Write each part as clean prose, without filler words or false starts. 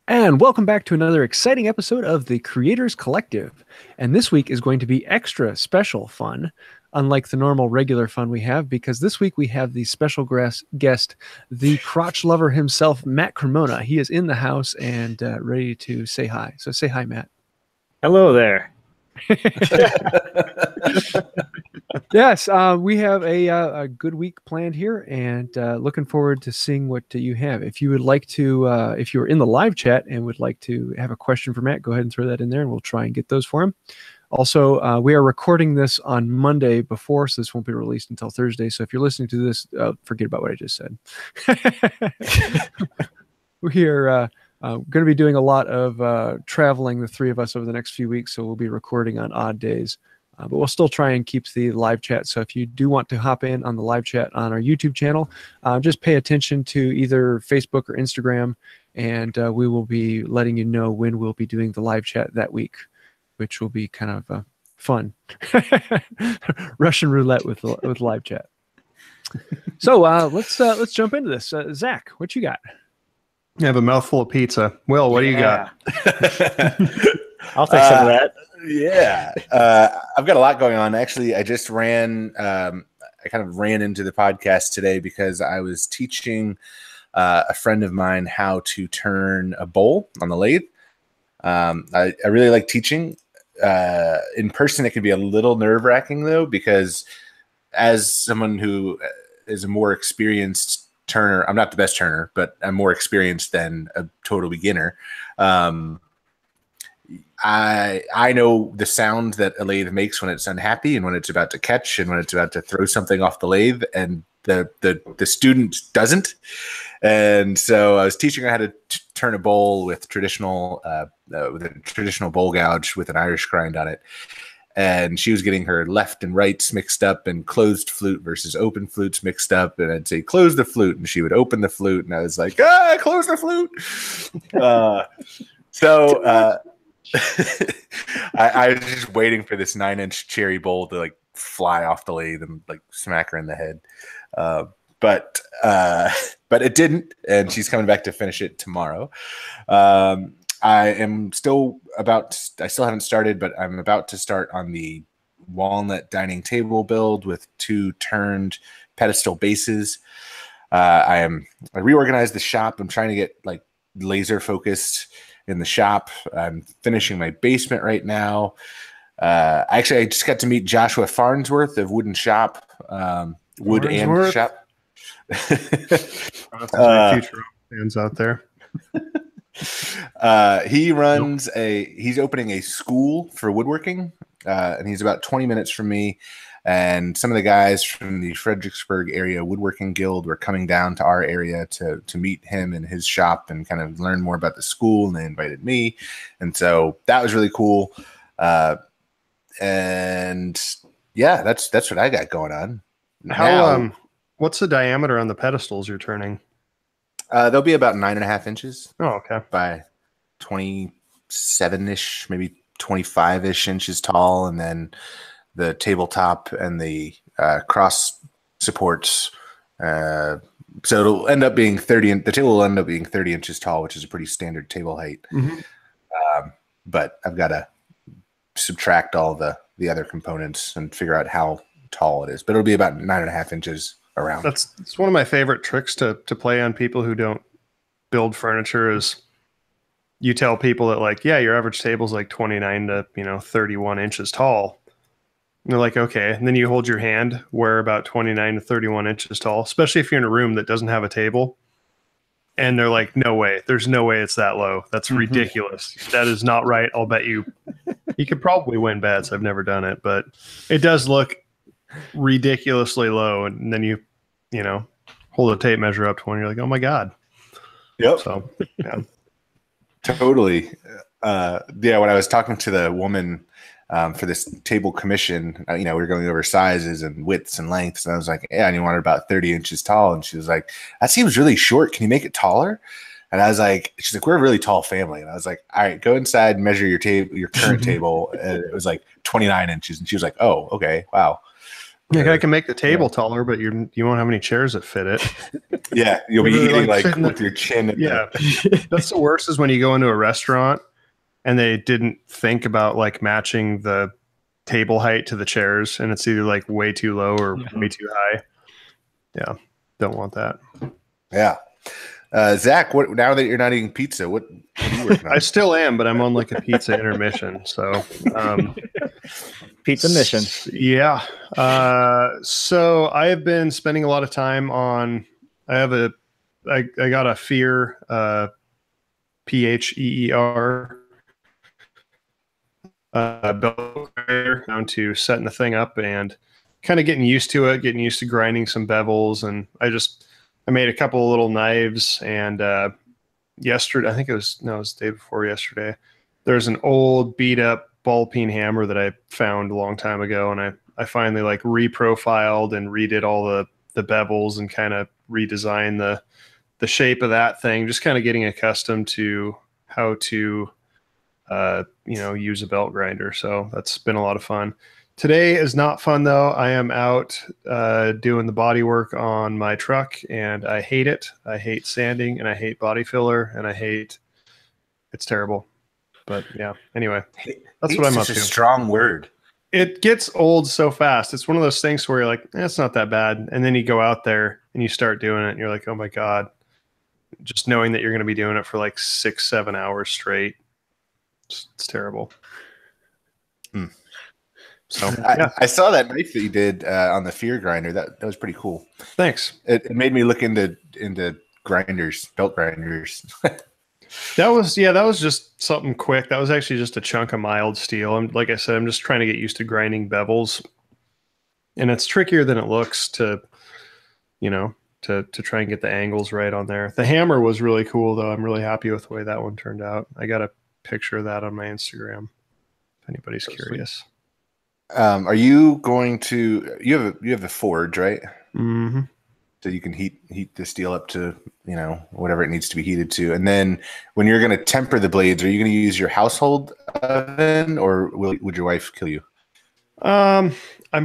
And welcome back to another exciting episode of the Creators Collective. And this week is going to be extra special fun, unlike the normal regular fun we have, because this week we have the special guest, the crotch lover himself, Matt Cremona. He is in the house and ready to say hi. So say hi, Matt. Hello there. Yes, we have a good week planned here, and looking forward to seeing what you have. If you would like to, if you're in the live chat and would like to have a question for Matt, go ahead and throw that in there, and we'll try and get those for him. Also, we are recording this on Monday before, so this won't be released until Thursday. So if you're listening to this, forget about what I just said. We are going to be doing a lot of traveling, the three of us, over the next few weeks, so we'll be recording on odd days. But we'll still try and keep the live chat. So if you do want to hop in on the live chat on our YouTube channel, just pay attention to either Facebook or Instagram, and we will be letting you know when we'll be doing the live chat that week, which will be kind of fun. Russian roulette with live chat. So let's jump into this. Zach, what you got? I have a mouthful of pizza. Will, what do you got? I'll take some of that. Yeah. I've got a lot going on. Actually, I just ran, I kind of ran into the podcast today because I was teaching a friend of mine how to turn a bowl on the lathe. I really like teaching. In person, it can be a little nerve-wracking, though, because as someone who is a more experienced turner, I'm not the best turner, but I'm more experienced than a total beginner. I know the sound that a lathe makes when it's unhappy and when it's about to catch and when it's about to throw something off the lathe, and the student doesn't. And so I was teaching her how to turn a bowl with a traditional bowl gouge with an Irish grind on it. And she was getting her left and rights mixed up and closed flute versus open flutes mixed up. And I'd say, close the flute. And she would open the flute. And I was like, close the flute. I was just waiting for this 9-inch cherry bowl to like fly off the lathe and like smack her in the head. But it didn't. And she's coming back to finish it tomorrow. I still haven't started, but I'm about to start on the walnut dining table build with 2 turned pedestal bases. I reorganized the shop. I'm trying to get like laser focused in the shop. I'm finishing my basement right now. I just got to meet Joshua Farnsworth of Wood and Shop. Wood and Shop. Future fans out there. He's opening a school for woodworking, and he's about 20 minutes from me. And some of the guys from the Fredericksburg area woodworking guild were coming down to our area to meet him in his shop and kind of learn more about the school. And they invited me, and so that was really cool. And yeah, that's what I got going on. What's the diameter on the pedestals you're turning? They'll be about 9.5 inches. Oh, okay. By 27-ish, maybe 25-ish inches tall, and then the tabletop and the cross supports. So it'll end up being 30. The table will end up being 30 inches tall, which is a pretty standard table height. Mm-hmm. But I've got to subtract all the other components and figure out how tall it is. But it'll be about 9.5 inches around. It's one of my favorite tricks to play on people who don't build furniture. Is you tell people that, like, yeah, your average table is like 29 to 31 inches tall. And they're like, okay. And then you hold your hand where about 29 to 31 inches tall, especially if you're in a room that doesn't have a table. And they're like, no way. There's no way it's that low. That's ridiculous. That is not right. I'll bet you could probably win bets. I've never done it, but it does look ridiculously low. And then you hold a tape measure up to one. You're like, oh my God. Yep. So, yeah. Totally. When I was talking to the woman for this table commission, we were going over sizes and widths and lengths, and I was like, yeah, and you want it about 30 inches tall. And she was like, that seems really short. Can you make it taller? And I was like, she's like, we're a really tall family. And I was like, all right, go inside and measure your current table. And it was like 29 inches. And she was like, oh, okay, wow. Yeah, I can make the table taller, but you won't have any chairs that fit it. Yeah, you'll be eating like with your chin. Yeah, that's the worst is when you go into a restaurant and they didn't think about like matching the table height to the chairs, and it's either like way too low or way too high. Yeah, don't want that. Yeah. Zach, now that you're not eating pizza, what are you working on? I still am, but I'm on like a pizza intermission. So, pizza mission. Yeah. So I have been spending a lot of time on. I got a FEER, PHEER, belt grinder down to setting the thing up and kind of getting used to it, getting used to grinding some bevels, and I made a couple of little knives, and yesterday, I think it was the day before yesterday, there's an old beat up ball peen hammer that I found a long time ago, and I finally like reprofiled and redid all the bevels and kind of redesigned the shape of that thing, just kind of getting accustomed to how to use a belt grinder. So that's been a lot of fun. Today is not fun though. I am out doing the body work on my truck, and I hate it. I hate sanding, and I hate body filler, and it's terrible. But yeah, anyway, that's what I'm up to. Such a strong word. It gets old so fast. It's one of those things where you're like, it's not that bad. And then you go out there and you start doing it, and you're like, oh my God. Just knowing that you're going to be doing it for like 6-7 hours straight. It's terrible. So I saw that knife that you did on the FEER grinder. That was pretty cool. Thanks. It made me look into grinders, belt grinders. That was just something quick. That was actually just a chunk of mild steel. And like I said, I'm just trying to get used to grinding bevels, and it's trickier than it looks to try and get the angles right on there. The hammer was really cool though. I'm really happy with the way that one turned out. I got a picture of that on my Instagram if anybody's curious. Are you going to? You have the forge, right? Mm-hmm. So you can heat the steel up to whatever it needs to be heated to, and then when you're going to temper the blades, are you going to use your household oven, or would your wife kill you? I'm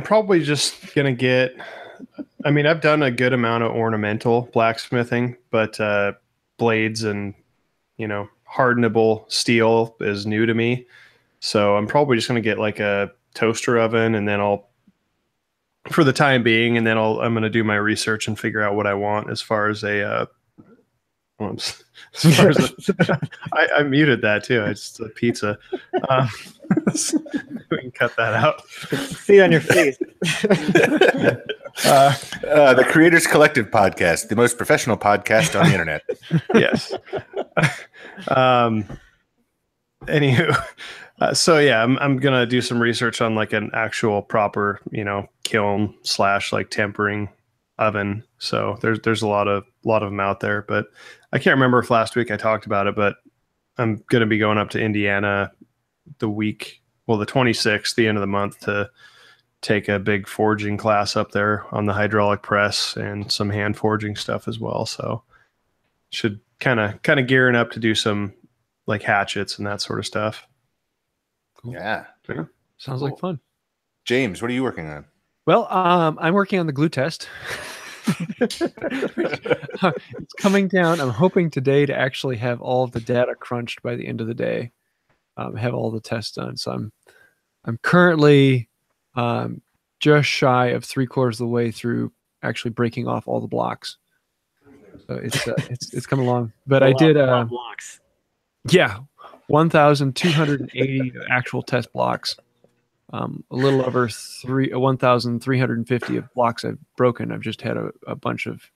probably just going to get. I mean, I've done a good amount of ornamental blacksmithing, but blades and hardenable steel is new to me. So I'm probably just going to get like a toaster oven, and then for the time being, and then I'm going to do my research and figure out what I want as far as I muted that too. It's a pizza. We can cut that out. See on your face. The Creators Collective podcast, the most professional podcast on the internet. Yes. Anywho, so yeah, I'm gonna do some research on like an actual proper, kiln / like tempering oven. So there's a lot of them out there, but I can't remember if last week I talked about it, but I'm gonna be going up to Indiana the 26th, the end of the month, to take a big forging class up there on the hydraulic press and some hand forging stuff as well. So should kind of gearing up to do some like hatchets and that sort of stuff. Cool. Yeah. Sounds like fun. James, what are you working on? Well, I'm working on the glue test. It's coming down. I'm hoping today to actually have all of the data crunched by the end of the day. Have all the tests done. So I'm currently just shy of 3/4 of the way through actually breaking off all the blocks. So it's coming along. But I did blocks. Yeah, 1,280 actual test blocks. A little over 1,350 of blocks I've broken. I've just had a bunch of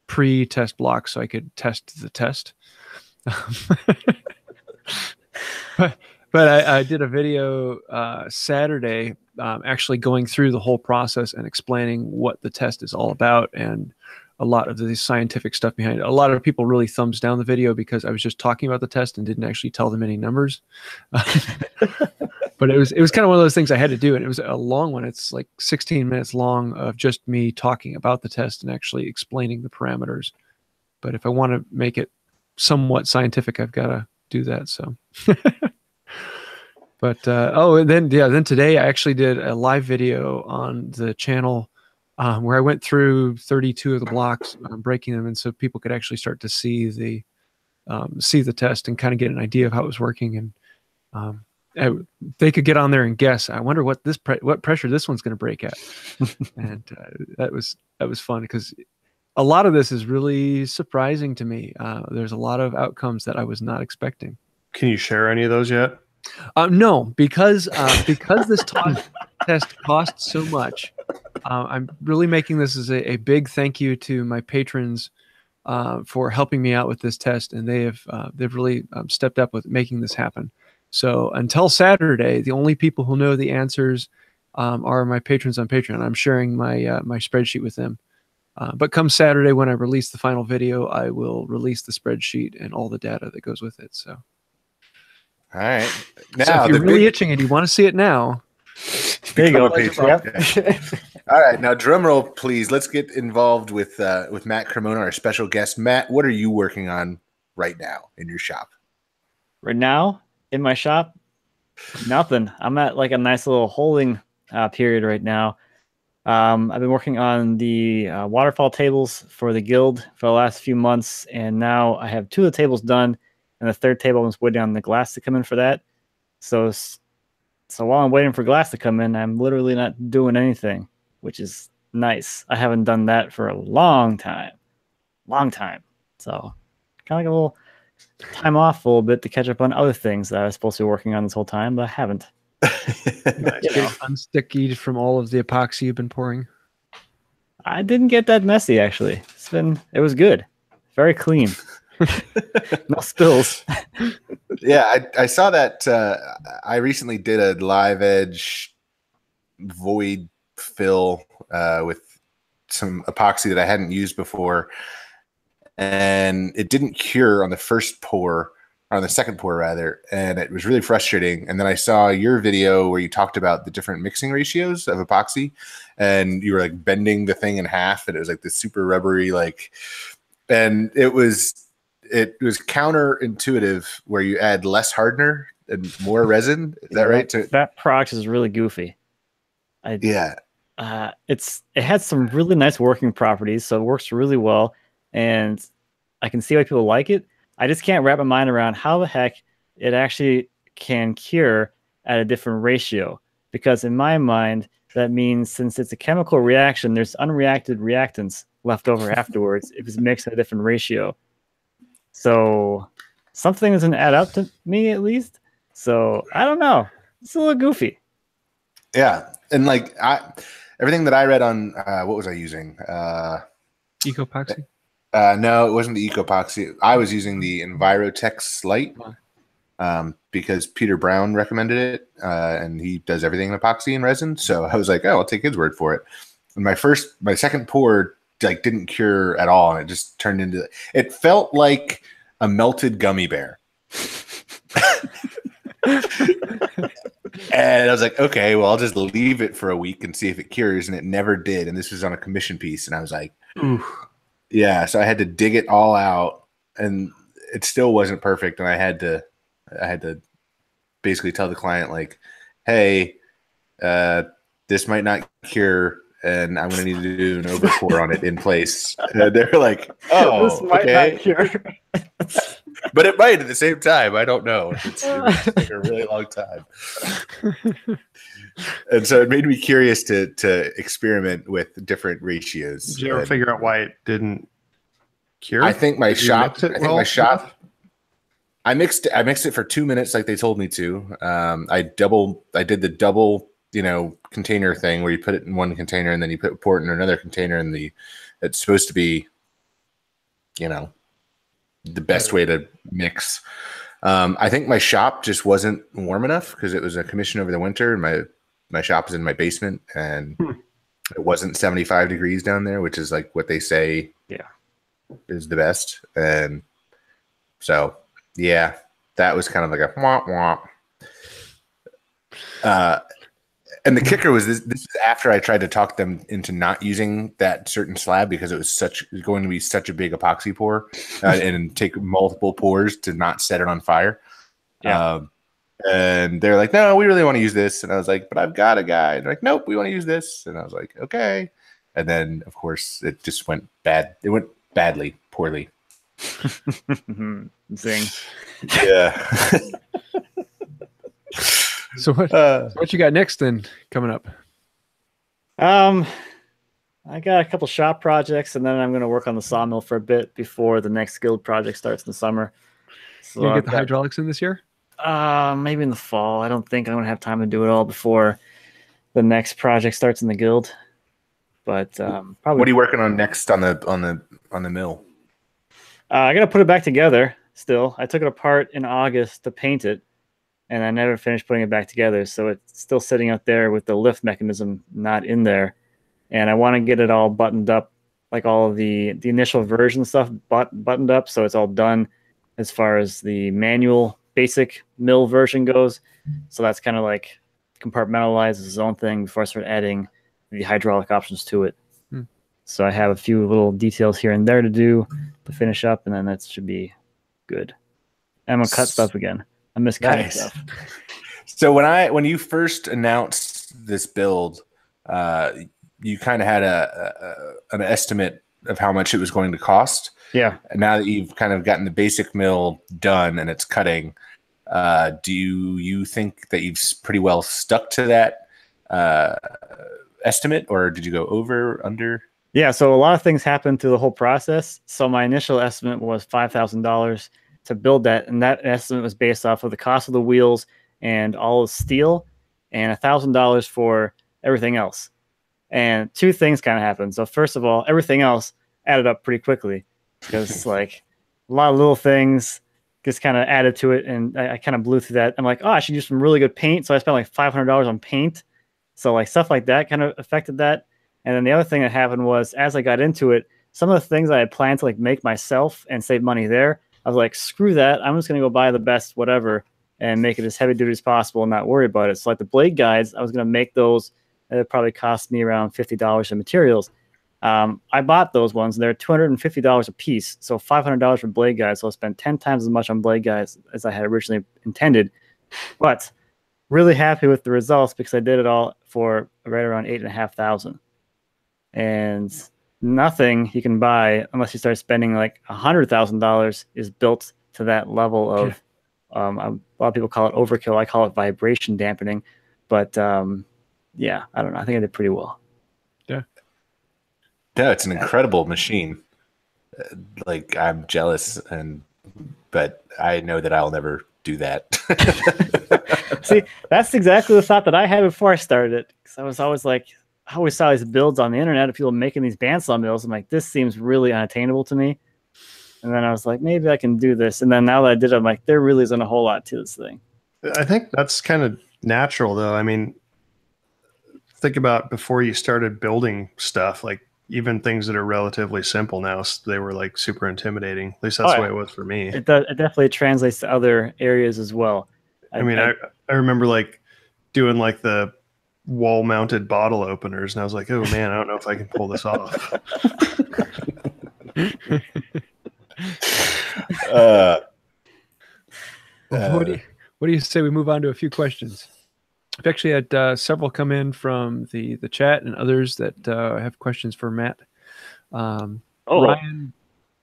pre-test blocks so I could test the test. But I did a video Saturday actually going through the whole process and explaining what the test is all about and a lot of the scientific stuff behind it. A lot of people really thumbs down the video because I was just talking about the test and didn't actually tell them any numbers. But it was kind of one of those things I had to do, and it was a long one. It's like 16 minutes long of just me talking about the test and actually explaining the parameters. But if I want to make it somewhat scientific, I've got to do that. So But and then today I actually did a live video on the channel where I went through 32 of the blocks, breaking them, and so people could actually start to see the test and kind of get an idea of how it was working, and they could get on there and guess. I wonder what what pressure this one's going to break at, and that was fun because a lot of this is really surprising to me. There's a lot of outcomes that I was not expecting. Can you share any of those yet? No, because this test costs so much. I'm really making this as a big thank you to my patrons for helping me out with this test, and they've really stepped up with making this happen. So until Saturday, the only people who know the answers are my patrons on Patreon. I'm sharing my my spreadsheet with them. But come Saturday, when I release the final video, I will release the spreadsheet and all the data that goes with it. So, all right. Now, so if you're really itching and you want to see it now, there you go. Yep. All right, now drum roll, please. Let's get involved with Matt Cremona, our special guest. Matt, what are you working on right now in your shop? Right now in my shop, nothing. I'm at like a nice little holding period right now. I've been working on the waterfall tables for the guild for the last few months, and now I have 2 of the tables done, and the 3rd table I'm just waiting on the glass to come in for that. So while I'm waiting for glass to come in, I'm literally not doing anything, which is nice. I haven't done that for a long time. So kind of like a little time off a little bit to catch up on other things that I was supposed to be working on this whole time, but I haven't. Get unsticky from all of the epoxy you've been pouring. I didn't get that messy, actually. It was good. Very clean. No spills. Yeah, I saw that. I recently did a live edge void fill with some epoxy that I hadn't used before, and it didn't cure on the first pour, or on the second pour rather, and it was really frustrating. And then I saw your video where you talked about the different mixing ratios of epoxy, and you were like bending the thing in half, and it was like this super rubbery, and it was counterintuitive where you add less hardener and more resin. Is that right? That product is really goofy. Yeah. It has some really nice working properties, so it works really well, and I can see why people like it. I just can't wrap my mind around how the heck it actually can cure at a different ratio, because in my mind, that means since it's a chemical reaction, there's unreacted reactants left over afterwards if it's mixed at a different ratio. So something doesn't add up to me, at least. So I don't know. It's a little goofy. Yeah. And everything that I read on, what was I using? Ecopoxy? No, it wasn't the Ecopoxy. I was using the Envirotex Lite because Peter Brown recommended it, and he does everything in epoxy and resin. So I was like, oh, I'll take his word for it. And my second pour didn't cure at all, and it just turned into. It felt like a melted gummy bear. And I was like, okay, well, I'll just leave it for a week and see if it cures, and it never did. And this was on a commission piece, and I was like, ooh. Yeah, so I had to dig it all out, and it still wasn't perfect. And I had to basically tell the client, like, hey, this might not cure, and I'm going to need to do an overpour on it in place. And they're like, oh, this might not cure. But it might at the same time. I don't know. It was like a really long time. And so it made me curious to experiment with different ratios. Did you ever figure out why it didn't cure? I think my shop. I mixed it for 2 minutes like they told me to. I did the double, container thing where you put it in one container and then you pour it in another container, and it's supposed to be, the best way to mix. I think my shop just wasn't warm enough because it was a commission over the winter, and my shop is in my basement, and it wasn't 75 degrees down there, which is like what they say is the best. And so, yeah, that was kind of like a womp womp. And the kicker was this is after I tried to talk them into not using that certain slab because it was going to be such a big epoxy pour and take multiple pours to not set it on fire. Yeah. And they're like, no, we really want to use this. And I was like, but I've got a guy. And they're like, nope, we want to use this. And I was like, okay. And then, of course, it just went bad. It went badly, poorly. Zing. Yeah. So what you got next then coming up? I got a couple shop projects, and then I'm going to work on the sawmill for a bit before the next guild project starts in the summer. So You gonna get the hydraulics in this year? maybe in the fall. I don't think I'm going to have time to do it all before the next project starts in the guild. But probably. What are you working on next on the mill? I got to put it back together still. I took it apart in August to paint it, and I never finished putting it back together. So it's still sitting out there with the lift mechanism not in there. And I want to get it all buttoned up, like all of the initial version stuff buttoned up. So it's all done as far as the manual basic mill version goes. So that's kind of like compartmentalizes its own thing before I start adding the hydraulic options to it. So I have a few little details here and there to do to finish up, and then that should be good. I'm gonna cut stuff again. I miss cutting stuff. So when you first announced this build, you kind of had an estimate of how much it was going to cost. Yeah. And now that you've kind of gotten the basic mill done and it's cutting, do you think that you've pretty well stuck to that estimate, or did you go over, under? Yeah, so a lot of things happened through the whole process. So my initial estimate was $5,000 to build that, and that estimate was based off of the cost of the wheels and all the steel, and $1,000 for everything else. And two things kind of happened. So first of all, everything else added up pretty quickly because like a lot of little things just kind of added to it, and I kind of blew through that. I'm like, oh, I should use some really good paint. So I spent like $500 on paint. So like stuff like that kind of affected that. And then the other thing that happened was as I got into it, some of the things I had planned to like make myself and save money there, I was like, screw that. I'm just going to go buy the best whatever and make it as heavy duty as possible and not worry about it. So like the blade guides, I was going to make those. It probably cost me around $50 in materials. I bought those ones, and they're $250 a piece. So $500 for blade guides. So I spent 10 times as much on blade guides as I had originally intended. But really happy with the results because I did it all for right around $8,500. And nothing you can buy unless you start spending like $100,000 is built to that level of a lot of people call it overkill. I call it vibration dampening. But yeah, I don't know. I think I did pretty well. Yeah, it's an incredible machine. Like I'm jealous, but I know that I'll never do that. See, that's exactly the thought that I had before I started it. Because I was always like, I always saw these builds on the internet of people making these bandsaw mills. I'm like, this seems really unattainable to me. And then I was like, maybe I can do this. And then now that I did it, I'm like, there really isn't a whole lot to this thing. I think that's kind of natural, though. I mean, think about before you started building stuff, like even things that are relatively simple now, they were like super intimidating. At least that's the way it was for me. It definitely translates to other areas as well. I remember like doing like the wall mounted bottle openers, and I was like, oh man, I don't know if I can pull this off. What do you say we move on to a few questions? I've actually had several come in from the chat and others that have questions for Matt. Ryan,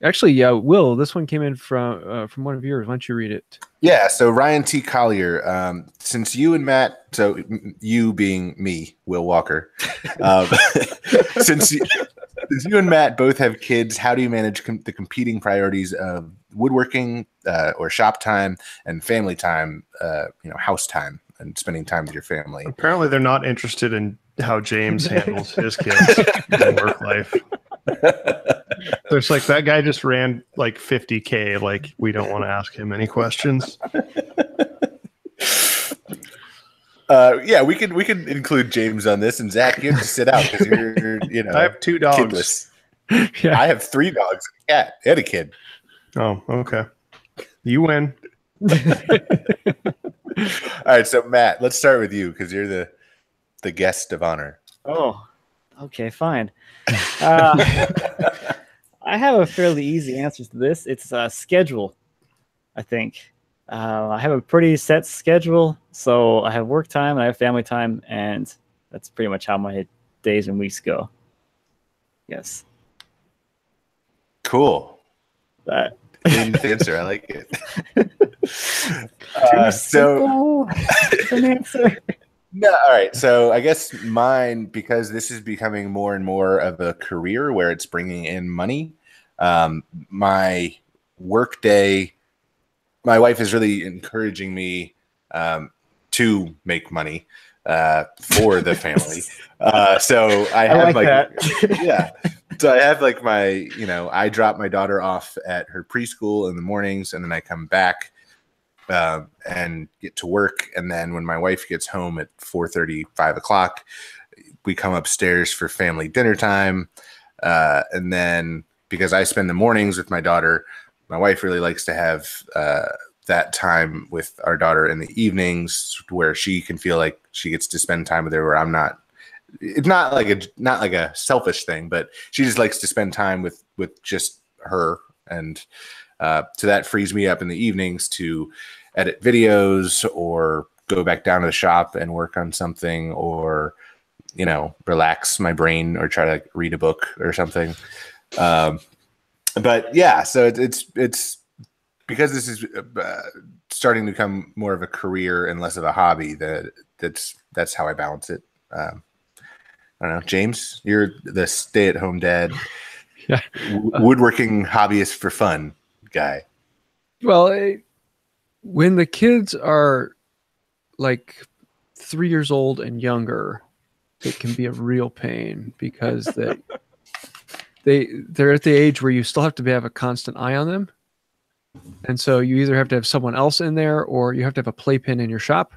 actually, Will, this one came in from one of yours. Why don't you read it? Yeah, so Ryan T. Collier, since you and Matt, so you being me, Will Walker, since you and Matt both have kids, how do you manage the competing priorities of woodworking or shop time and family time, house time and spending time with your family? Apparently they're not interested in how James handles his kids in work life. So it's like that guy just ran like 50K. Like we don't want to ask him any questions. Yeah, we could include James on this, and Zach, you have to sit out because you're I have 2 dogs. Kidless. Yeah. I have 3 dogs, a cat, and a kid. Oh, okay. You win. All right, so Matt, let's start with you because you're the guest of honor. Oh, okay, fine. I have a fairly easy answer to this. It's schedule, I think. I have a pretty set schedule. So I have work time and I have family time, and that's pretty much how my days and weeks go. Yes. Cool. That. In-depth answer. I like it. So an answer. No, all right. So I guess mine, because this is becoming more and more of a career where it's bringing in money. My work day, my wife is really encouraging me to make money for the family. So I have like that. Yeah. So I have like my, I drop my daughter off at her preschool in the mornings, and then I come back and get to work. And then when my wife gets home at 4:30, 5 o'clock, we come upstairs for family dinner time. And then because I spend the mornings with my daughter, my wife really likes to have that time with our daughter in the evenings where she can feel like she gets to spend time with her, where I'm not. It's not like a selfish thing, but she just likes to spend time with just her. And so that frees me up in the evenings to edit videos or go back down to the shop and work on something, or, relax my brain or try to read a book or something. But yeah, so it's because this is starting to become more of a career and less of a hobby, that's how I balance it. I don't know, James, you're the stay-at-home dad, Yeah. Woodworking hobbyist for fun guy. Well, when the kids are like 3 years old and younger, it can be a real pain because they're at the age where you still have to have a constant eye on them. And so you either have to have someone else in there, or you have to have a playpen in your shop.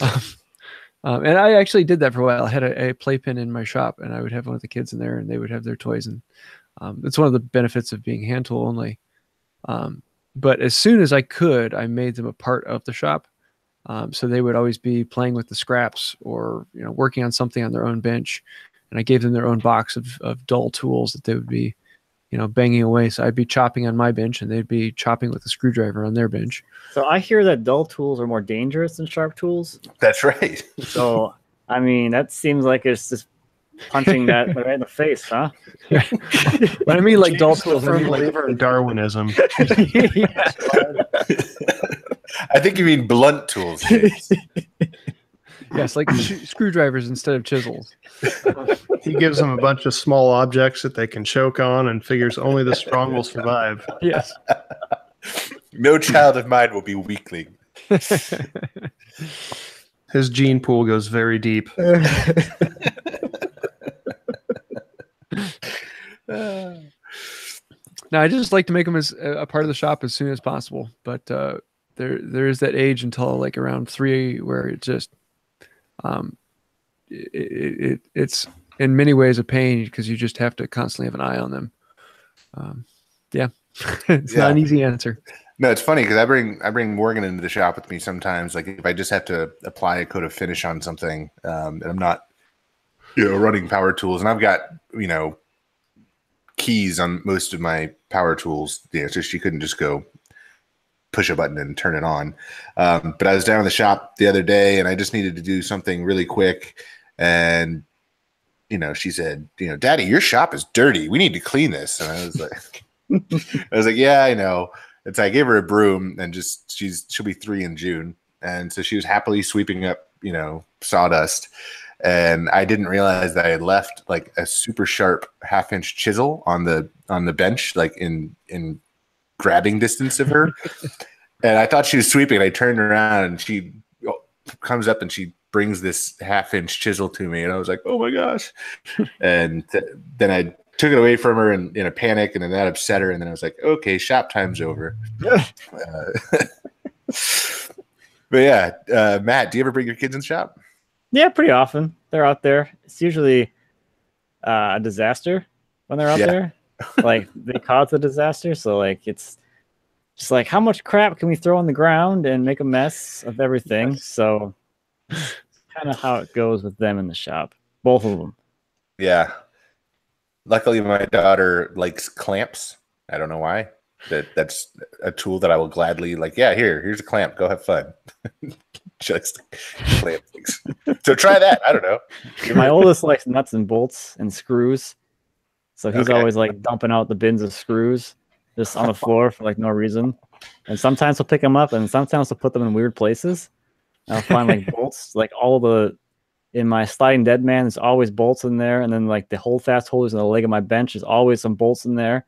And I actually did that for a while. I had a playpen in my shop, and I would have one of the kids in there, and they would have their toys. And it's one of the benefits of being hand tool only. But as soon as I could, I made them a part of the shop. So they would always be playing with the scraps, or working on something on their own bench. And I gave them their own box of dull tools that they would be banging away. So I'd be chopping on my bench, and they'd be chopping with a screwdriver on their bench. So I hear that dull tools are more dangerous than sharp tools. That's right. So, I mean, that seems like it's just punching that right in the face, huh? But I mean, like dull tools, I I mean, like believer in Darwinism. I think you mean blunt tools, James. yes, like screwdrivers instead of chisels. He gives them a bunch of small objects that they can choke on and figures only the strong will survive. Yes. No child of mine will be weakling. His gene pool goes very deep. Now, I just like to make them as a part of the shop as soon as possible. But there is that age until like around 3 where it just it's in many ways a pain because you just have to constantly have an eye on them. It's not an easy answer. No, it's funny because I bring Morgan into the shop with me sometimes. Like if I just have to apply a coat of finish on something, and I'm not, running power tools, and I've got, keys on most of my power tools. So she couldn't just go push a button and turn it on. But I was down in the shop the other day, and I just needed to do something really quick, and she said, Daddy, your shop is dirty. We need to clean this. And I was like, yeah, I know. And so I gave her a broom, and she'll be 3 in June. And so she was happily sweeping up, sawdust. And I didn't realize that I had left like a super sharp 1/2-inch chisel on the bench, like in grabbing distance of her. And I thought she was sweeping. I turned around, and she comes up and she brings this 1/2-inch chisel to me. And I was like, oh my gosh. And then I took it away from her in a panic, and then that upset her. And then I was like, okay, shop time's over. But yeah, Matt, do you ever bring your kids in the shop? Yeah, pretty often. They're out there. It's usually a disaster when they're out there. Like they cause a disaster. So like it's just like, how much crap can we throw on the ground and make a mess of everything? So kind of how it goes with them in the shop. Both of them. Yeah. Luckily, my daughter likes clamps. I don't know why. That's a tool that I will gladly here's a clamp, go have fun. Just clamp things. So try that. I don't know. My oldest likes nuts and bolts and screws. So he's always like dumping out the bins of screws just on the floor for like no reason. And sometimes he'll pick them up and sometimes he'll put them in weird places. And I'll find like bolts, like in my sliding dead man, there's always bolts in there. And then like the holdfast holders in the leg of my bench, there's always some bolts in there.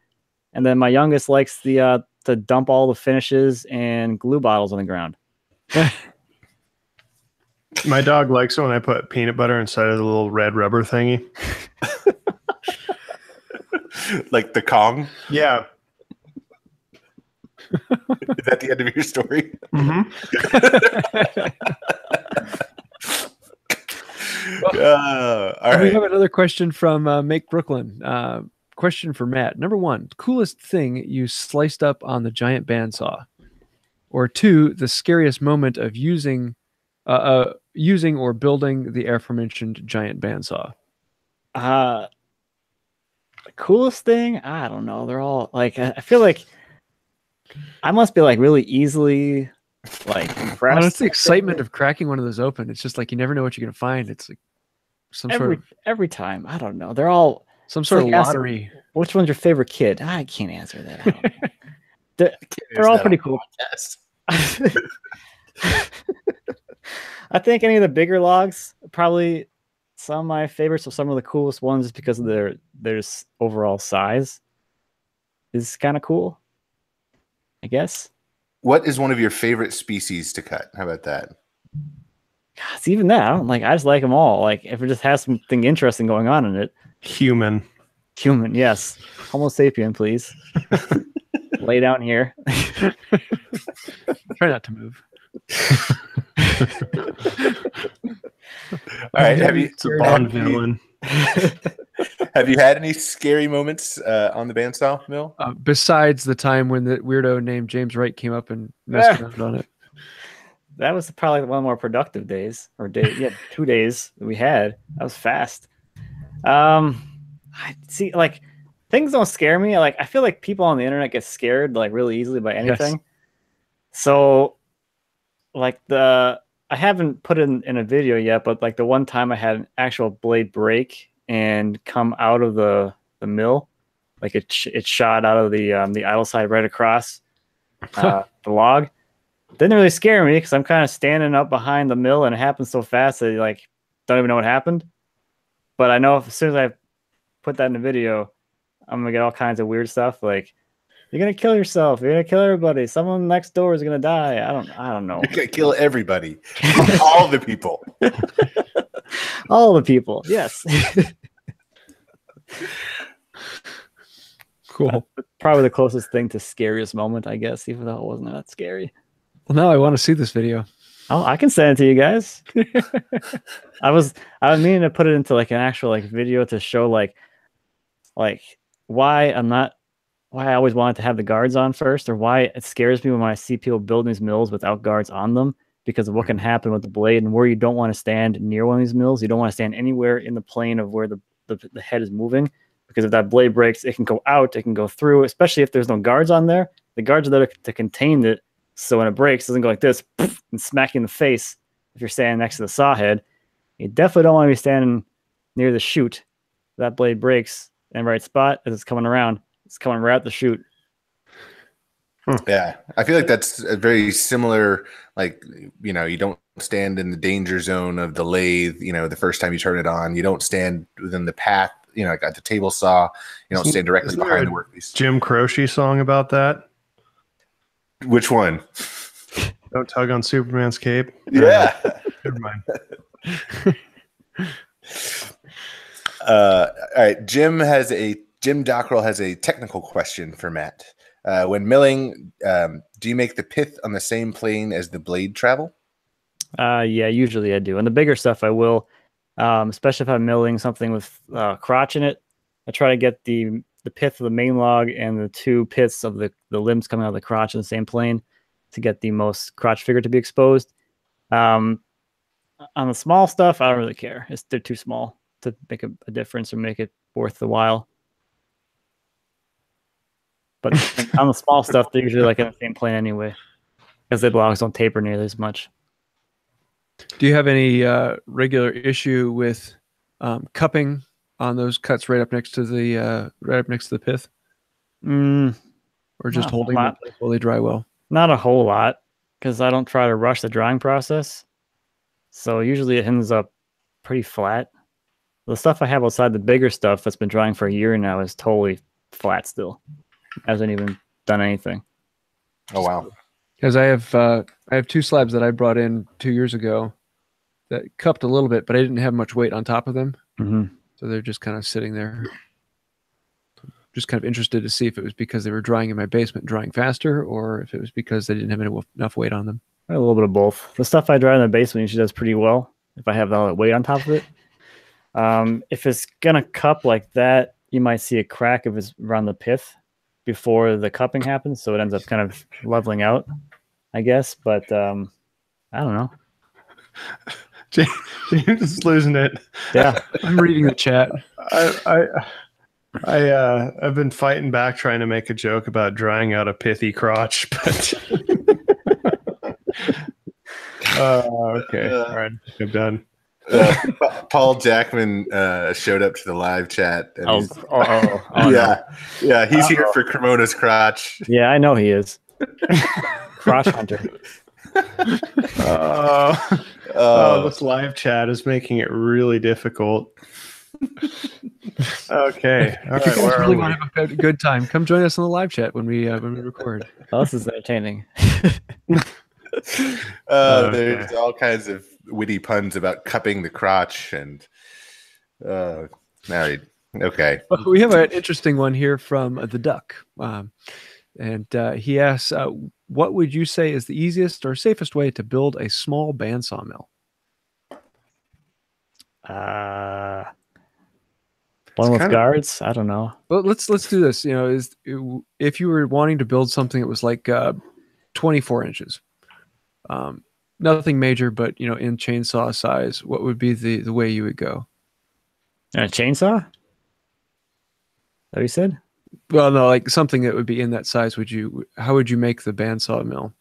And then my youngest likes to dump all the finishes and glue bottles on the ground. My dog likes it when I put peanut butter inside of the little red rubber thingy. Like the Kong? Yeah. Is that the end of your story? Mm-hmm. All right. We have another question from Make Brooklyn. Question for Matt. Number 1, coolest thing you sliced up on the giant bandsaw? Or 2, the scariest moment of using or building the aforementioned giant bandsaw? The coolest thing? I don't know. They're all like, I feel like I must be like really easily like impressed. Well, it's the excitement of cracking one of those open. It's just like you never know what you're gonna find. It's like every time. I don't know. They're all some sort of like lottery. Which one's your favorite kid? I can't answer that. They're all pretty cool. Yes. I think any of the bigger logs, probably some of my favorites, or some of the coolest ones, just because of their overall size, is kind of cool, I guess. What is one of your favorite species to cut? How about that? God, it's even that. I just like them all. Like if it just has something interesting going on in it. Human, yes. Homo sapien, please. Lay down here. Try not to move. All right. It's a Bond villain. Have you had any scary moments on the bandsaw mill? Besides the time when the weirdo named James Wright came up and messed around on it. That was probably one of the more productive days, or 2 days that we had. That was fast. I see, like, things don't scare me. Like, I feel like people on the internet get scared like really easily by anything. Yes. So, like I haven't put it in a video yet, but like the one time I had an actual blade break and come out of the mill, like it shot out of the idle side right across the log. Didn't really scare me because I'm kind of standing up behind the mill and it happened so fast that like don't even know what happened. But I know as soon as I put that in the video, I'm gonna get all kinds of weird stuff like, you're gonna kill yourself. You're gonna kill everybody. Someone next door is gonna die. I don't know. You're gonna kill everybody. All the people. All the people. Yes. Cool. Probably the closest thing to scariest moment, I guess, even though it wasn't that scary. Well, now I want to see this video. Oh, I can send it to you guys. I was meaning to put it into like an actual like video to show like why I always wanted to have the guards on first, or why it scares me when I see people building these mills without guards on them, because of what can happen with the blade and where you don't want to stand near one of these mills. You don't want to stand anywhere in the plane of where the head is moving, because if that blade breaks, it can go out, it can go through, especially if there's no guards on there. The guards are there to contain it, so when it breaks, it doesn't go like this and smack you in the face if you're standing next to the saw head. You definitely don't want to be standing near the chute. That blade breaks in the right spot as it's coming around. It's coming right at the chute. Yeah, I feel like that's a very similar, like, you know, you don't stand in the danger zone of the lathe, you know, the first time you turn it on. You don't stand within the path, you know, like at the table saw. You don't stand directly behind the workpiece. Jim Croce song about that? Which one? Don't tug on Superman's cape. Yeah. Never mind. All right. Jim Dockrell has a technical question for Matt. When milling, do you make the pith on the same plane as the blade travel? Yeah, usually I do. And the bigger stuff I will, especially if I'm milling something with crotch in it. I try to get the pith of the main log and the two piths of the limbs coming out of the crotch in the same plane to get the most crotch figure to be exposed. On the small stuff, I don't really care. They're too small to make a difference or make it worth the while. But on the small stuff, they're usually like in the same plane anyway, because the logs don't taper nearly as much. Do you have any regular issue with cupping on those cuts right up next to the pith, or just holding them while they dry well? Not a whole lot, because I don't try to rush the drying process. So usually it ends up pretty flat. The stuff I have outside, the bigger stuff that's been drying for a year now, is totally flat still. Hasn't even done anything. Oh wow! Because I have 2 slabs that I brought in 2 years ago that cupped a little bit, but I didn't have much weight on top of them, so they're just kind of sitting there. Just kind of interested to see if it was because they were drying in my basement, drying faster, or if it was because they didn't have enough weight on them. A little bit of both. The stuff I dry in the basement usually does pretty well if I have all that weight on top of it. If it's gonna cup like that, you might see a crack if it's around the pith before the cupping happens, so it ends up kind of leveling out, I guess. But I don't know. James is losing it. Yeah, I'm reading the chat. I've been fighting back trying to make a joke about drying out a pithy crotch, but okay, all right, I'm done. Paul Jackman showed up to the live chat. And yeah, he's here for Cremona's crotch. Yeah, I know he is. Crotch hunter. This live chat is making it really difficult. Okay, all right. If you guys really want to have a good time, come join us on the live chat when we record. Oh, this is entertaining. There's all kinds of witty puns about cupping the crotch and married. Okay. Well, we have an interesting one here from Theduck, and he asks, "What would you say is the easiest or safest way to build a small bandsaw mill?" One with guards? I don't know. Well, let's do this. If you were wanting to build something that was like 24 inches, nothing major, but in chainsaw size, what would be the way you would go? A chainsaw? Is that what you said? Well, no, like something that would be in that size. How would you make the bandsaw mill?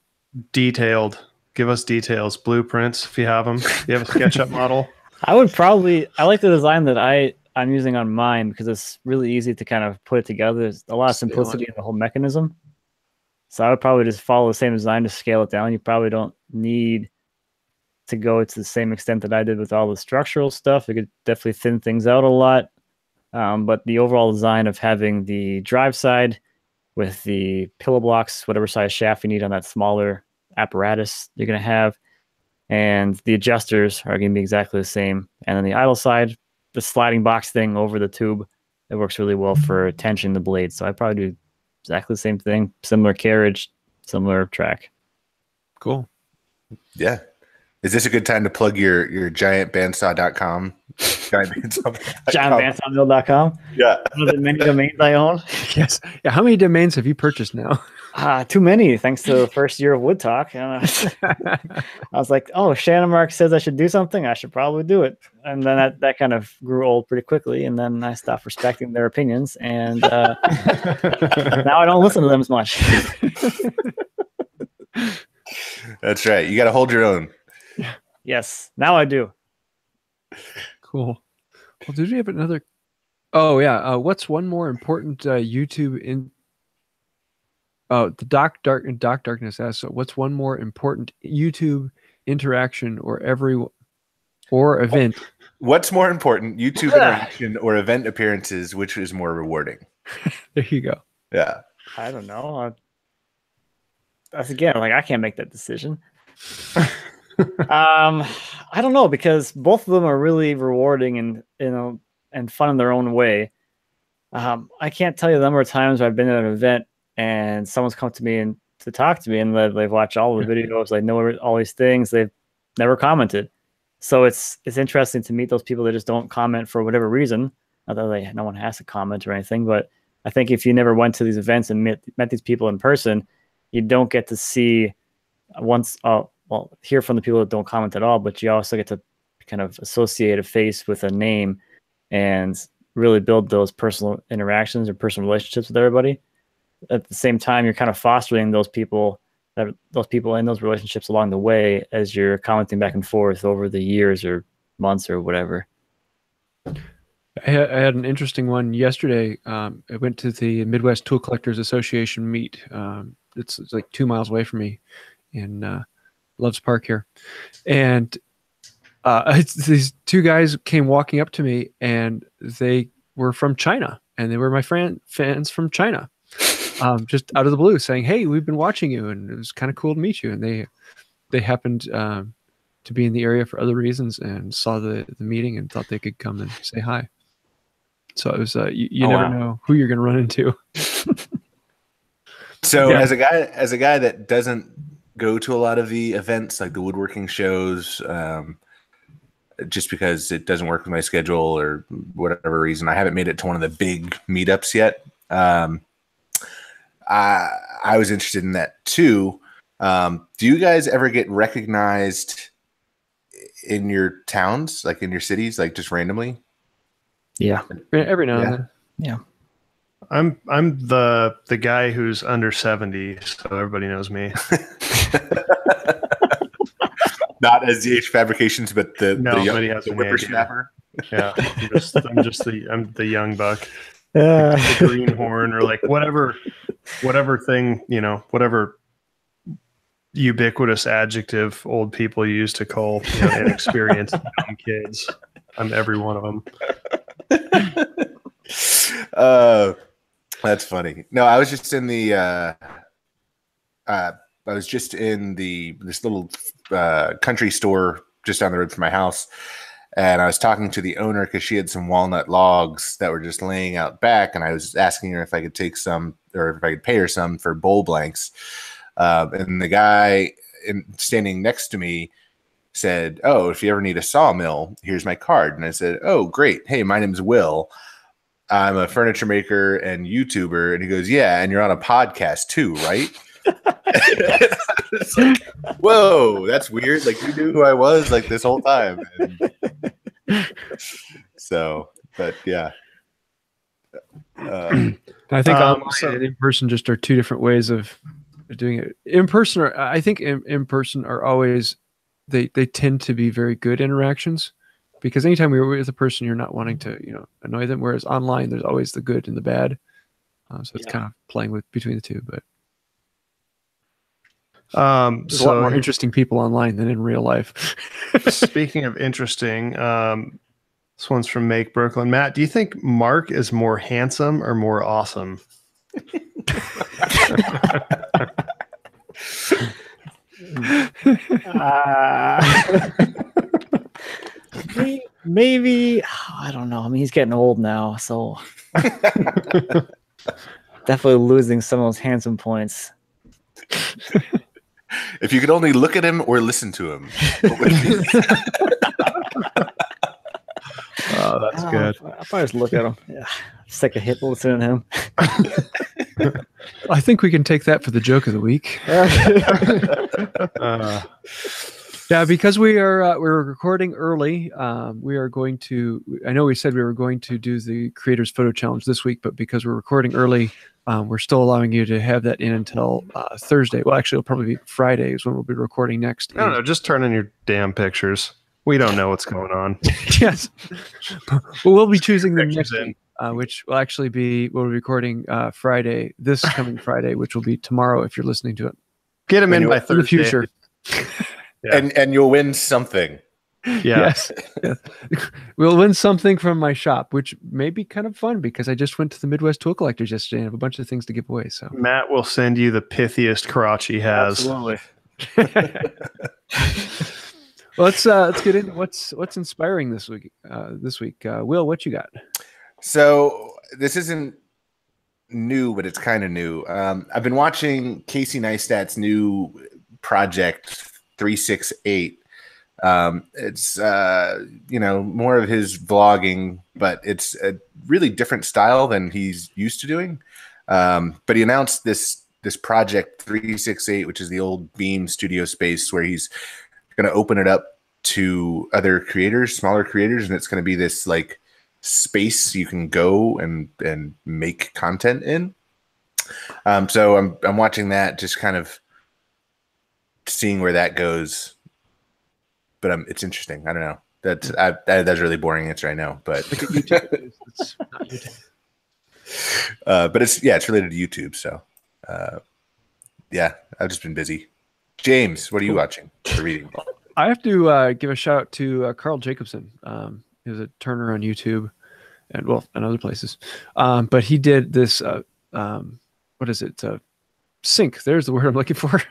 Detailed. Give us details, blueprints if you have them. You have a SketchUp model. I like the design that I'm using on mine because it's really easy to kind of put it together. There's a lot of simplicity in the whole mechanism. So I would probably just follow the same design to scale it down. You probably don't need to go to the same extent that I did with all the structural stuff. You could definitely thin things out a lot. But the overall design of having the drive side with the pillow blocks, whatever size shaft you need on that smaller apparatus you're going to have, and the adjusters are going to be exactly the same. And then the idle side, the sliding box thing over the tube, it works really well for tensioning the blade. So I probably do exactly the same thing, similar carriage, similar track. Cool. Yeah. Is this a good time to plug your giantbandsaw.com? Giantbandsawmill.com? Yeah. One of the many domains I own. Yes. Yeah. How many domains have you purchased now? Too many, thanks to the first year of Wood Talk. I was like, oh, Shannon Mark says I should do something. I should probably do it. And then that kind of grew old pretty quickly. And then I stopped respecting their opinions. And now I don't listen to them as much. That's right. You got to hold your own. Yes, now I do. Cool. Well, did we have another? Oh, yeah. What's one more important YouTube in? Oh, the Doc Darkness asks, so what's one more important YouTube interaction or event? What's more important, YouTube interaction or event appearances? Which is more rewarding? There you go. Yeah. I don't know. That's again, like I can't make that decision. I don't know, because both of them are really rewarding and fun in their own way. I can't tell you the number of times I've been at an event and someone's come to me and to talk to me, and they've watched all the videos, they know all these things, they've never commented. So it's interesting to meet those people that just don't comment for whatever reason. Not that no one has to comment or anything, but I think if you never went to these events and met these people in person, you don't get to see hear from the people that don't comment at all, but you also get to kind of associate a face with a name and really build those personal interactions or personal relationships with everybody. at the same time, you're kind of fostering those people and those relationships along the way as you're commenting back and forth over the years or months or whatever. I had an interesting one yesterday. I went to the Midwest Tool Collectors Association meet. It's like 2 miles away from me in Loves Park here. And these two guys came walking up to me, and they were from China, and they were my fans from China, just out of the blue, saying, "Hey, we've been watching you, and it was kind of cool to meet you." And they happened to be in the area for other reasons and saw the meeting and thought they could come and say hi. So it was you never know who you're going to run into. So as a guy that doesn't go to a lot of the events like the woodworking shows, just because it doesn't work with my schedule or whatever reason, I haven't made it to one of the big meetups yet. I was interested in that too. Do you guys ever get recognized in your towns, like in your cities, like just randomly? Yeah, every now and then. Yeah. I'm the guy who's under 70, so everybody knows me. Not as DH Fabrications, but the whippersnapper. Yeah, I'm the young buck, the greenhorn, or like whatever thing, whatever ubiquitous adjective old people use to call inexperienced young kids. I'm every one of them. That's funny. No, I was just in this little country store just down the road from my house, and I was talking to the owner because she had some walnut logs that were just laying out back, and I was asking her if I could take some, or if I could pay her some for bowl blanks. And the guy standing next to me said, "Oh, if you ever need a sawmill, here's my card." And I said, "Oh, great. Hey, my name's Will. I'm a furniture maker and YouTuber." And he goes, "Yeah, and you're on a podcast too, right?" It's like, whoa, that's weird. Like, you knew who I was like this whole time. So, but yeah. I think online and in person just are two different ways of doing it. In person, I think in person are always, they tend to be very good interactions, because anytime you're with a person, you're not wanting to annoy them. Whereas online, there's always the good and the bad. So it's kind of playing between the two. But there's a lot more interesting people online than in real life. Speaking of interesting, this one's from Make Brooklyn. Matt, do you think Mark is more handsome or more awesome? Maybe, I don't know. I mean, he's getting old now, so definitely losing some of those handsome points. If you could only look at him or listen to him. Oh, that's good. I'll probably just look at him. Yeah, just take a hit listening to him. I think we can take that for the joke of the week. Yeah, because we're recording early. We are going to. I know we said we were going to do the Creators Photo Challenge this week, but because we're recording early, we're still allowing you to have that in until Thursday. Well, actually, it'll probably be Friday is when we'll be recording next. I don't know. Just turn in your damn pictures. We don't know what's going on. Yes, but we'll be choosing them next week, which will actually be we'll be recording Friday, this coming Friday, which will be tomorrow if you're listening to it. Get them in by Thursday. The future. Yeah. And you'll win something. Yeah. Yes. We'll win something from my shop, which may be kind of fun because I just went to the Midwest Tool Collectors yesterday and have a bunch of things to give away. So Matt will send you the pithiest crotch he has. Absolutely. Well, let's get into what's inspiring this week. Will, what you got? So this isn't new, but it's kind of new. I've been watching Casey Neistat's new project 368. It's more of his vlogging, but it's a really different style than he's used to doing. But he announced this project 368, which is the old Beam studio space where he's going to open it up to other creators, smaller creators, and it's going to be this like space you can go and make content in. So I'm watching that, just kind of seeing where that goes. But it's interesting. I don't know. That's a really boring answer, I know, but Look at YouTube. It's not YouTube. but it's related to YouTube. So yeah, I've just been busy. James, what are you watching or reading? I have to give a shout out to Carl Jacobson. He was a Turner on YouTube and other places. But he did this, what is it? Sink. There's the word I'm looking for.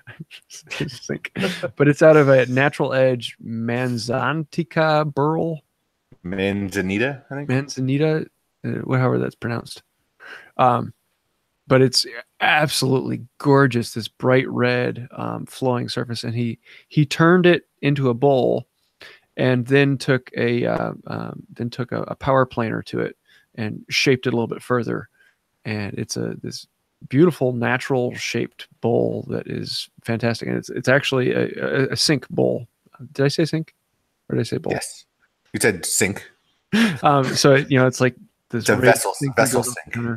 Sink. But it's out of a Natural Edge Manzantica burl. Manzanita, I think. Manzanita, however that's pronounced. But it's absolutely gorgeous. This bright red flowing surface, and he turned it into a bowl, and then took a power planer to it and shaped it a little bit further, and it's this beautiful natural shaped bowl that is fantastic, and it's actually a sink bowl. Did I say sink, or did I say bowl? Yes, you said sink. So it's like this. It's a vessel sink.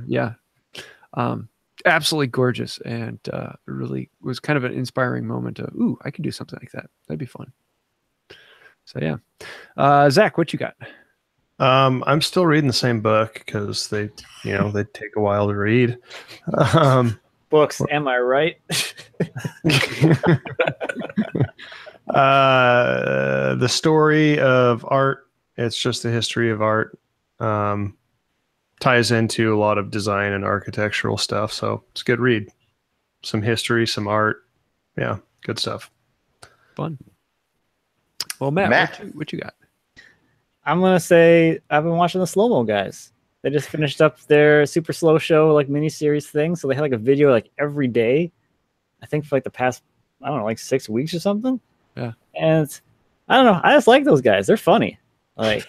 Yeah. Absolutely gorgeous, and really was kind of an inspiring moment of, ooh, I could do something like that. That'd be fun. So yeah. Zach, what you got? I'm still reading the same book because they take a while to read. Books, am I right? The Story of Art. It's just the history of art. Ties into a lot of design and architectural stuff, so it's a good read. Some history, some art. Yeah, good stuff. Fun. Well, Matt. What you got? I'm gonna say I've been watching the Slow Mo guys. They just finished up their super slow show miniseries thing, so they had a video every day. I think for the past 6 weeks or something. Yeah. And I don't know. I just like those guys. They're funny. I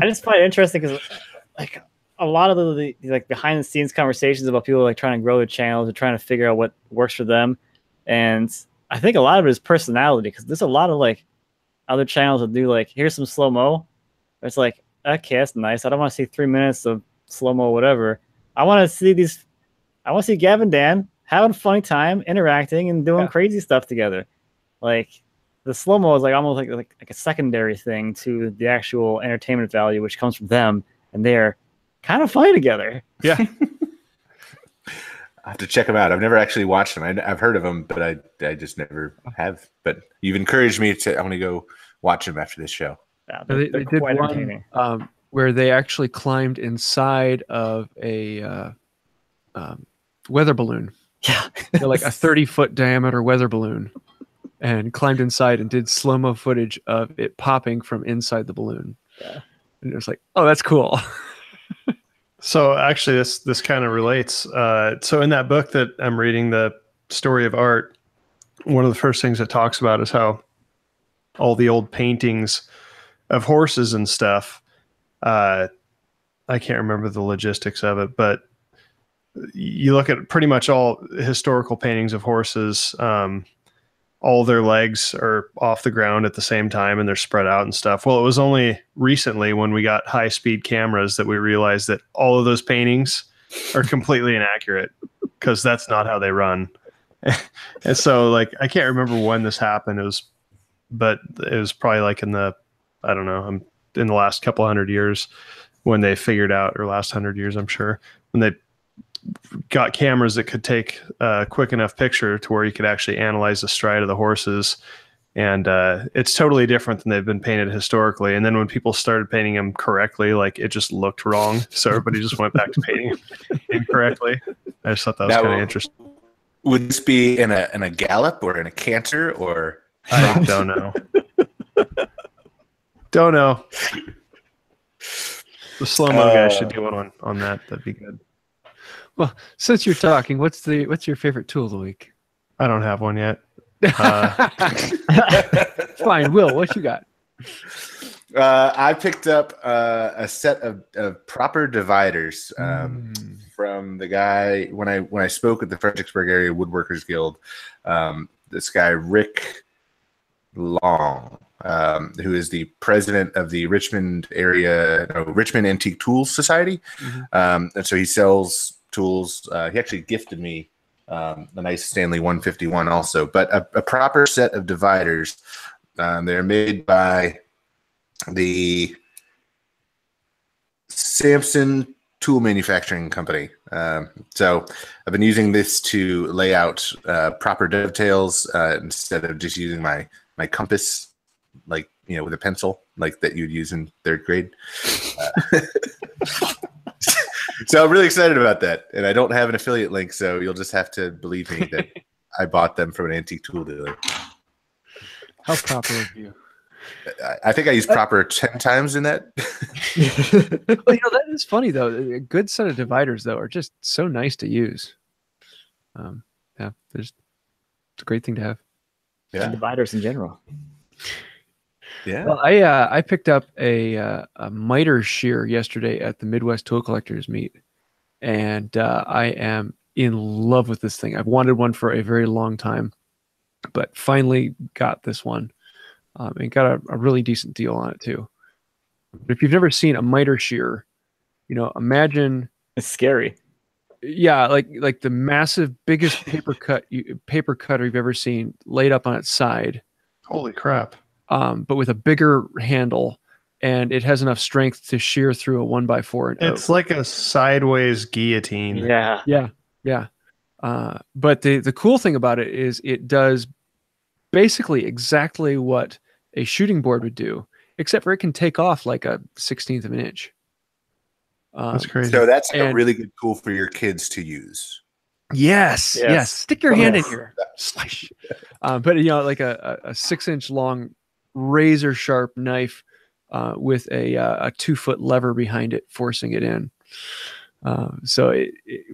just find it interesting because a lot of the behind the scenes conversations about people trying to grow their channels or trying to figure out what works for them, and I think a lot of it is personality, because there's a lot of other channels that do here's some slow mo. It's okay, that's nice. I don't want to see 3 minutes of slow mo whatever. I want to see Gavin Dan having a funny time, interacting and doing crazy stuff together. The slow-mo is almost like a secondary thing to the actual entertainment value, which comes from them, and they're kind of funny together. Yeah. I have to check them out. I've never actually watched them. I've heard of them, but I just never have. But you've encouraged me to. I'm going to go watch them after this show. Yeah, they did one where they actually climbed inside of a weather balloon. Yeah. A 30-foot diameter weather balloon. And climbed inside and did slow-mo footage of it popping from inside the balloon. Yeah. And it was oh, that's cool. So actually, this kind of relates. So in that book that I'm reading, The Story of Art, one of the first things it talks about is how all the old paintings of horses and stuff, I can't remember the logistics of it, but you look at pretty much all historical paintings of horses, all their legs are off the ground at the same time and they're spread out and stuff. Well, it was only recently when we got high-speed cameras that we realized that all of those paintings are completely inaccurate, because that's not how they run. And so I can't remember when this happened. But it was probably in the, I don't know, in the last couple hundred years when they figured out, or last 100 years, I'm sure, when they got cameras that could take a quick enough picture to where you could actually analyze the stride of the horses. And it's totally different than they've been painted historically. And then when people started painting them correctly, it just looked wrong. So everybody just went back to painting them incorrectly. I just thought that was kind of interesting. Would this be in a gallop or in a canter, or? I don't know. Don't know. The slow-mo guy should do one on that. That'd be good. Well, since you're talking, what's your favorite tool of the week? I don't have one yet. Fine, Will, what you got? I picked up a set of proper dividers from the guy when I spoke at the Fredericksburg Area Woodworkers Guild. This guy Rick Long, who is the president of the Richmond Antique Tools Society, and so he sells tools. He actually gifted me a nice Stanley 151 also, but a proper set of dividers. They're made by the Samson Tool Manufacturing Company. So I've been using this to lay out proper dovetails instead of just using my compass, like, you know, with a pencil, like that you'd use in 3rd grade. So I'm really excited about that. And I don't have an affiliate link, so you'll just have to believe me that I bought them from an antique tool dealer. How proper of you. I think I used proper 10 times in that. Well, you know, that is funny, though. A good set of dividers, though, are just so nice to use. Yeah, it's a great thing to have. Yeah. And dividers in general. Yeah. Well, I picked up a miter shear yesterday at the Midwest Tool Collectors meet, and I am in love with this thing. I've wanted one for a very long time, but finally got this one, and got a really decent deal on it too. But if you've never seen a miter shear, you know, imagine it's scary. Yeah, like the massive, biggest paper cutter you've ever seen laid up on its side. Holy crap. But with a bigger handle, and it has enough strength to shear through a 1x4. It's like a sideways guillotine. Yeah. But the cool thing about it is it does basically exactly what a shooting board would do, except for it can take off like a 1/16 of an inch. That's crazy. So that's a really good tool for your kids to use. Yes. Stick your hand in here. Slash. But you know, like a 6-inch long razor sharp knife with a 2-foot lever behind it, forcing it in. So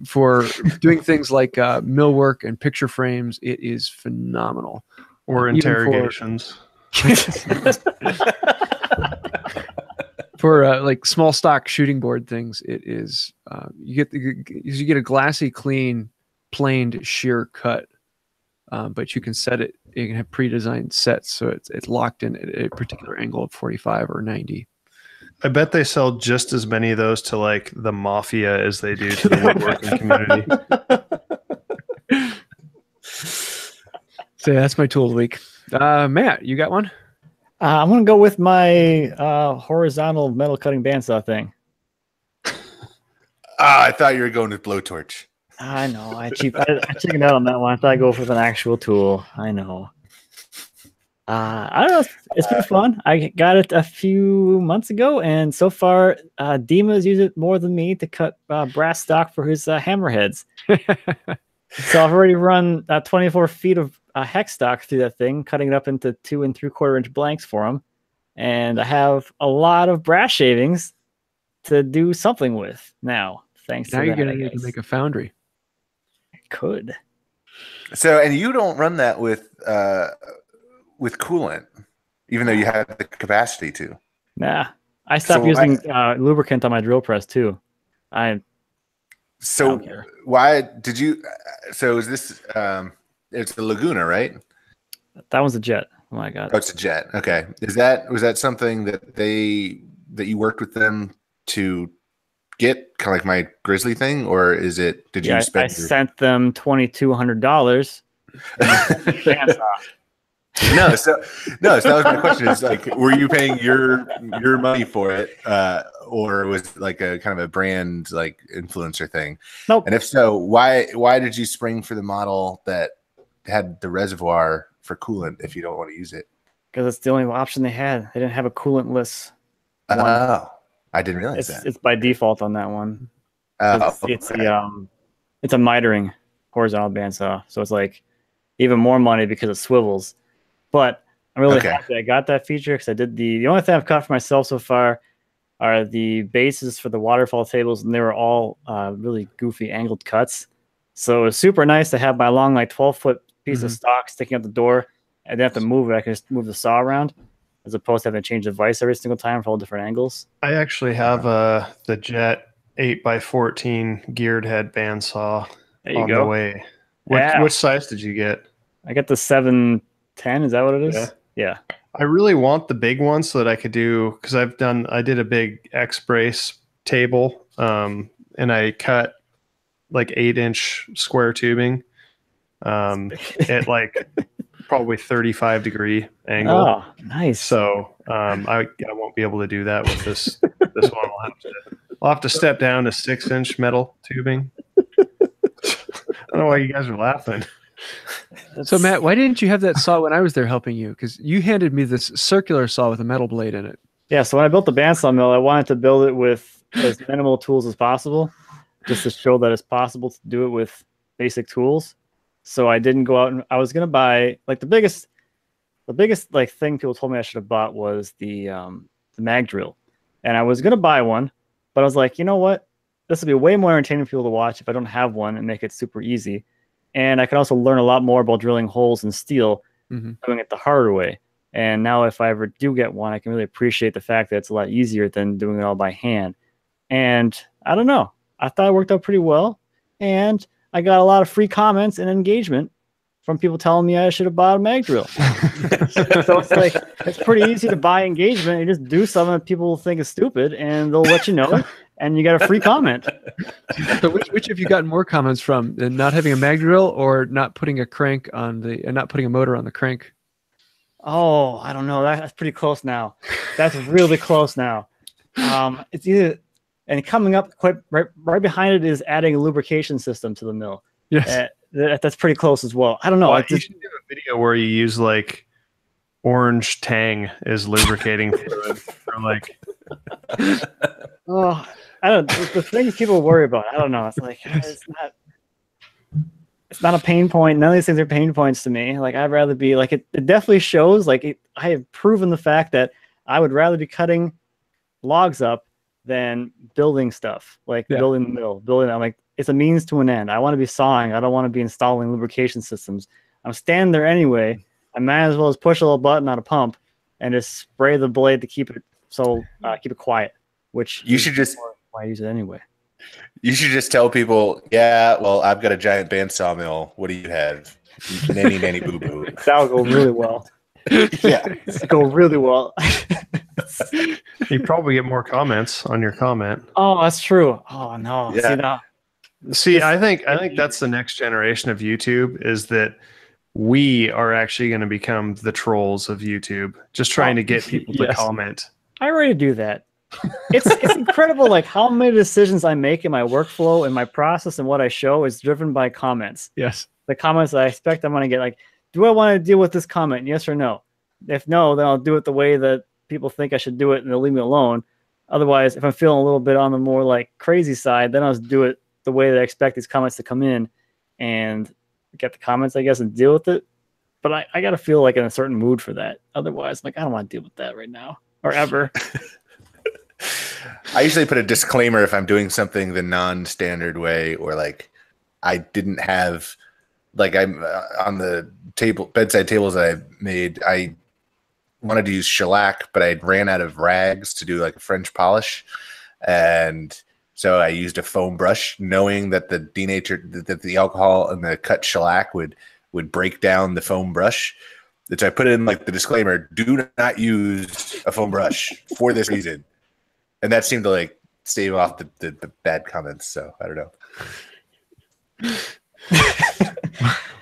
for doing things like millwork and picture frames, it is phenomenal. Or interrogations. For like small stock shooting board things, it is you get a glassy, clean, planed shear cut, but you can set it. You can have pre-designed sets, so it's locked in at a particular angle of 45 or 90. I bet they sell just as many of those to like the mafia as they do to the woodworking community. So yeah, that's my tool of the week. Matt, you got one? I'm going to go with my horizontal metal cutting bandsaw thing. I thought you were going with blowtorch. I know. I chickened out on that one. I thought I'd go with an actual tool. I know. I don't know. It's been fun. I got it a few months ago, and so far, Dima's used it more than me to cut brass stock for his hammerheads. So I've already run 24 feet of hex stock through that thing, cutting it up into 2 3/4-inch blanks for him. And I have a lot of brass shavings to do something with now, thanks to that. Now you're going to need to make a foundry. I could. So, and you don't run that with coolant, even though you have the capacity to. Nah. I stopped using lubricant on my drill press, too. So why did you? So is this? It's the Laguna, right? That one's a Jet. Oh my god! Oh, it's a Jet. Okay. Was that something that you worked with them to get, kind of like my Grizzly thing, or is it? Did you spend? I sent them $2,200. No, so that was my question. Is like, were you paying your money for it, or was it like a kind of a brand like influencer thing? Nope. And if so, why did you spring for the model that had the reservoir for coolant if you don't want to use it? Because it's the only option they had. They didn't have a coolant-less one. Oh, I didn't realize that. It's by default on that one. It's okay. It's a mitering horizontal bandsaw, so it's like even more money because it swivels. But I'm really happy I got that feature because I did the only thing I've cut for myself so far are the bases for the waterfall tables, and they were all really goofy angled cuts. So it was super nice to have my long, like 12-foot piece of stock sticking out the door. I didn't have to move it. I can just move the saw around as opposed to having to change the vise every single time for all different angles. I actually have the Jet 8x14 geared head bandsaw on the way. Which size did you get? I got the 710. Is that what it is? Yeah. I really want the big one so that I could do, because I did a big X brace table, and I cut like 8-inch square tubing at like probably 35-degree angle. Oh, nice. So I won't be able to do that with this one. I'll have to step down to 6-inch metal tubing. I don't know why you guys are laughing. So Matt, why didn't you have that saw when I was there helping you? Because you handed me this circular saw with a metal blade in it. Yeah, so when I built the bandsaw mill, I wanted to build it with as minimal tools as possible, just to show that it's possible to do it with basic tools. So I didn't go out and I was gonna buy like the biggest like thing people told me I should have bought was the mag drill, and I was gonna buy one, but I was like, you know what, this will be way more entertaining for people to watch if I don't have one and make it super easy, and I can also learn a lot more about drilling holes in steel, doing it the harder way. And now if I ever do get one, I can really appreciate the fact that it's a lot easier than doing it all by hand. And I don't know, I thought it worked out pretty well, and I got a lot of free comments and engagement from people telling me I should have bought a mag drill. So it's like, it's pretty easy to buy engagement. You just do something that people think is stupid and they'll let you know, and you get a free comment. So which have you gotten more comments from? Not having a mag drill or not putting a crank on the, and not putting a motor on the crank? Oh, I don't know. That's pretty close now. That's really close now. It's either, and coming up quite right behind it is adding a lubrication system to the mill. Yes. That's pretty close as well. I don't know. Well, you should do a video where you use like orange Tang as lubricating fluid, or like. Oh, I don't. The things people worry about, I don't know. It's like it's not a pain point. None of these things are pain points to me. Like, I'd rather be like it definitely shows. Like I have proven the fact that I would rather be cutting logs up than building stuff, like building the mill, I'm like, it's a means to an end. I want to be sawing. I don't want to be installing lubrication systems. I'm standing there anyway. I might as well just push a little button on a pump and just spray the blade to keep it keep it quiet. Which you should just why I use it anyway. You should just tell people, yeah, well, I've got a giant bandsaw mill. What do you have? Nanny boo boo. That'll go really well. Yeah, it'll go really well. You probably get more comments on your comment. Oh, that's true. Oh no. Yeah. See, I think that's the next generation of YouTube, is that we are actually going to become the trolls of YouTube, just trying to get people to comment. I already do that. It's incredible, like how many decisions I make in my workflow and my process and what I show is driven by comments. Yes. The comments I expect I'm going to get, like, do I want to deal with this comment? Yes or no? If no, then I'll do it the way that people think I should do it and they'll leave me alone. Otherwise, if I'm feeling a little bit on the more like crazy side, then I'll just do it the way that I expect these comments to come in and get the comments, I guess, and deal with it. But I got to feel like in a certain mood for that. Otherwise, like, I don't want to deal with that right now or ever. I usually put a disclaimer if I'm doing something the non-standard way, or like I didn't have, like, I'm on the bedside tables that I made, I wanted to use shellac, but I ran out of rags to do like a French polish, and so I used a foam brush, knowing that the alcohol and the cut shellac would break down the foam brush. So I put in like the disclaimer: do not use a foam brush for this reason. And that seemed to like stave off the bad comments. So I don't know.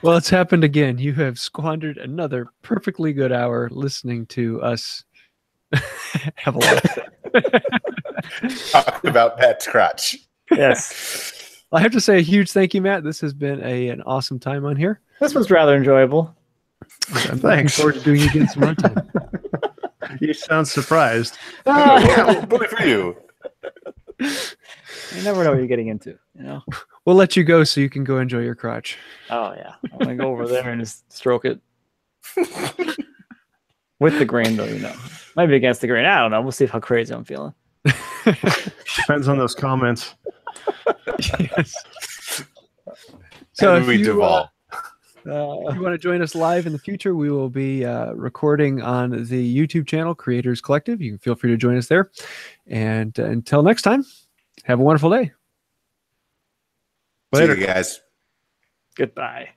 Well, it's happened again. You have squandered another perfectly good hour listening to us have a lot of talk about Pat's crotch. Yes. I have to say a huge thank you, Matt. This has been an awesome time on here. This was rather enjoyable. I'm looking forward to doing it again some more time. You sound surprised. Yeah, bully for you. You never know what you're getting into, you know? We'll let you go so you can go enjoy your crotch. Oh, yeah. I'm going to go over there and just stroke it. With the grain, though, you know. Might be against the grain. I don't know. We'll see how crazy I'm feeling. Depends on those comments. Yes. So if we devolve. If you want to join us live in the future, we will be recording on the YouTube channel, Creators Collective. You can feel free to join us there. And until next time, have a wonderful day. Later, guys. Goodbye.